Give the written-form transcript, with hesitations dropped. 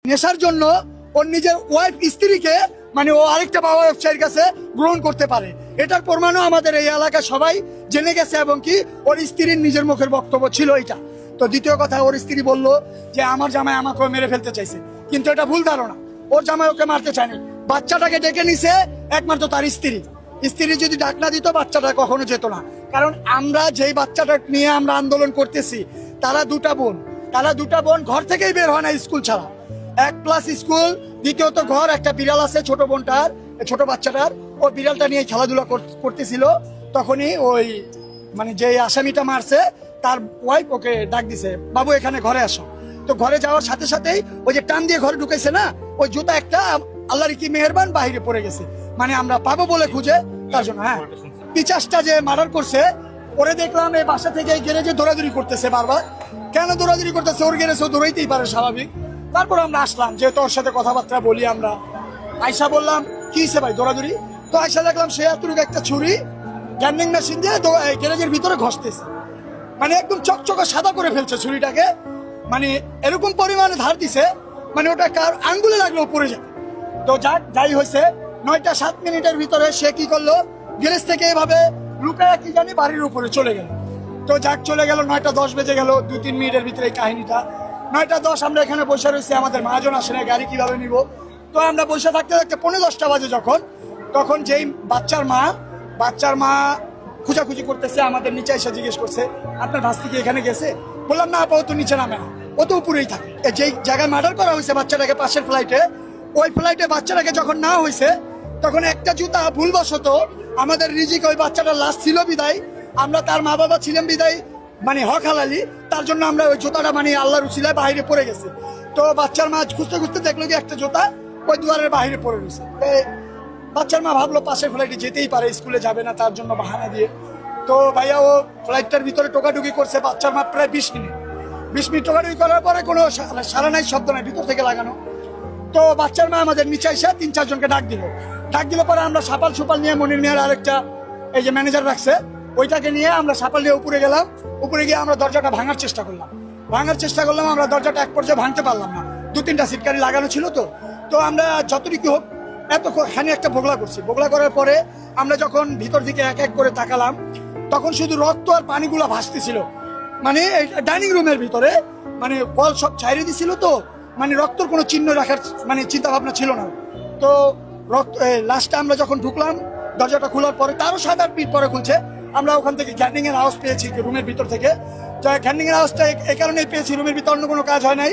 নেশার জন্য ওর নিজের ওয়াইফ স্ত্রীকে মানে ও আরেকটা বাবা ব্যবসায়ীর কাছে গ্রহণ করতে পারে। এটার প্রমাণও আমাদের এই এলাকা সবাই জেনে গেছে এবং কি ওর স্ত্রীর নিজের মুখের বক্তব্য ছিল এটা। তো দ্বিতীয় কথা, ওর স্ত্রী বলল যে আমার জামাই আমাকে মেরে ফেলতে চাইছে, কিন্তু এটা ভুল ধারণা। ওর জামাই ওকে মারতে চায়নি, বাচ্চাটাকে ডেকে নিছে একমাত্র তার স্ত্রী যদি ডাক না দিত বাচ্চাটা কখনো যেত না। কারণ আমরা যেই বাচ্চাটা নিয়ে আমরা আন্দোলন করতেছি তারা দুটা বোন ঘর থেকেই বের হয় না স্কুল ছাড়া। 1 ক্লাস স্কুল, দ্বিতীয়ত ঘর, একটা বিড়াল আছে ছোট বোনটার, ছোট বাচ্চাটার, ও বিড়ালটা নিয়ে খেলাধুলা করতেছিল। তখনই ওই মানে যে আসামিটা মারছে তার ওয়াইফ ওকে ডাক দিছে, বাবু এখানে ঘরে আসো। তো ঘরে যাওয়ার সাথে সাথেই ওই যে টান দিয়ে ঘরে ঢুকেছে না, ওই জুতা একটা আল্লাহর কি মেহেরবান বাহিরে পড়ে গেছে, মানে আমরা পাবো বলে খুঁজে তার জন্য। হ্যাঁ, 50টা যে মার্ডার করছে ওরে দেখলাম এই বাসা থেকে গ্যারেজে দৌড়াদৌড়ি করতেছে বারবার। কেন দৌড়াদৌড়ি করতেছে? ওর গ্যারেজে দৌড়াইতেই পারে, স্বাভাবিক। তারপর আমরা আসলাম যে তোর সাথে কথাবার্তা বলি আমরা। আয়সা বললাম কি হয়েছে ভাই দৌড়াদৌড়ি? তো আয়সা দেখলাম সে এতটুকু একটা ছুরি গ্যান্ডিং মেশিন দিয়ে গ্যারেজের ভিতরে ঘষতেছে, মানে একদম চকচকে সাদা করে ফেলছে ছুরিটাকে, মানে এরকম পরিমাণে ধার দিছে মানে ওটা কার আঙ্গুলে লাগলো পড়ে যায়। তো যাই হয়েছে 9টা 7 মিনিটের ভিতরে সে কি করলো, গ্যারেজ থেকে এভাবে লুকায় কি জানি বাড়ির উপরে চলে গেল। তো চলে গেল, 9টা 10 বেজে গেল, 2-3 মিনিটের ভিতরে এই কাহিনীটা। 9টা 10 আমরা এখানে বসে রয়েছি, আমাদের মহাজন আসে না, গাড়ি কিভাবে নিব। তো আমরা বসে থাকতে থাকতে 10:45 বাজে তখন যেই বাচ্চার মা খুঁজাখুঁজি করতেছে, আমাদের নিচে এসে জিজ্ঞেস করছে আপনার ভাস্তি কি এখানে গেছে? বললাম না আপা, ও তো নিচে নামে না, ও তো উপরেই থাকে। যেই জায়গায় মার্ডার করা হয়েছে বাচ্চাটাকে, পাশের ফ্লাইটে, ওই ফ্লাইটে বাচ্চাটাকে যখন না হয়েছে তখন একটা জুতা ভুলবশত আমাদের রিজিক, ওই বাচ্চাটার লাশ ছিল বিদায়, আমরা তার মা বাবা ছিলাম বিদায়, মানে হক হালালি, তার জন্য আমরা ওই জুতাটা মানে আল্লাহর উসিলায় বাইরে পড়ে গেছে। তো বাচ্চার মা খুঁজতে খুঁজতে দেখলো যে একটা জুতা ওই দুয়ারের বাইরে পড়ে রয়েছে। বাচ্চার মা ভাবলো পাশের ফ্লাইটে যেতেই পারে, স্কুলে যাবে না, তার জন্য বাহানা দিয়ে। তো ভাইয়া ও ফ্লাইটটার ভিতরে টোকাটুকি করছে, বাচ্চার মা প্রায় 20 মিনিট টোকাটুকি করার পরে কোনো সারা নাই, শব্দ নাই, ভিতর থেকে লাগানো। তো বাচ্চার মা আমাদের নিচে এসে 3-4 জনকে ডাক দিল পরে আমরা সাপাল সুপাল নিয়ে, মনির মিয়ার আরেকটা এই যে ম্যানেজার রাখছে, ওইটাকে নিয়ে আমরা সাপাল নিয়ে উপরে গেলাম। উপরে গিয়ে আমরা দরজাটা ভাঙার চেষ্টা করলাম। আমরা দরজাটা এক পর্যায়ে ভাঙতে পারলাম না, 2-3টা সিটকারি লাগানো ছিল। তো আমরা যতটুকু হোক এতখানি একটা বগলা করার পরে আমরা যখন ভিতর দিকে এক এক করে তাকালাম তখন শুধু রক্ত আর পানিগুলো ভাসতেছিল, মানে ডাইনিং রুমের ভিতরে, মানে কল সব ছাইরে দিছিল। তো মানে রক্তর কোনো চিহ্ন রাখার মানে চিন্তা ভাবনা ছিল না। তো লাস্টে আমরা যখন ঢুকলাম দরজাটা খোলার পরে, তারও 7-8 মিনিট পরে খুলছে, আমরা ওখান থেকে গ্যান্ডিং এর আওয়াজ পেয়েছি রুমের ভিতর থেকে। গ্যান্ডিং এর আওয়াজটা এই কারণেই পেয়েছি, রুমের ভিতর অন্য কোনো কাজ হয় নাই,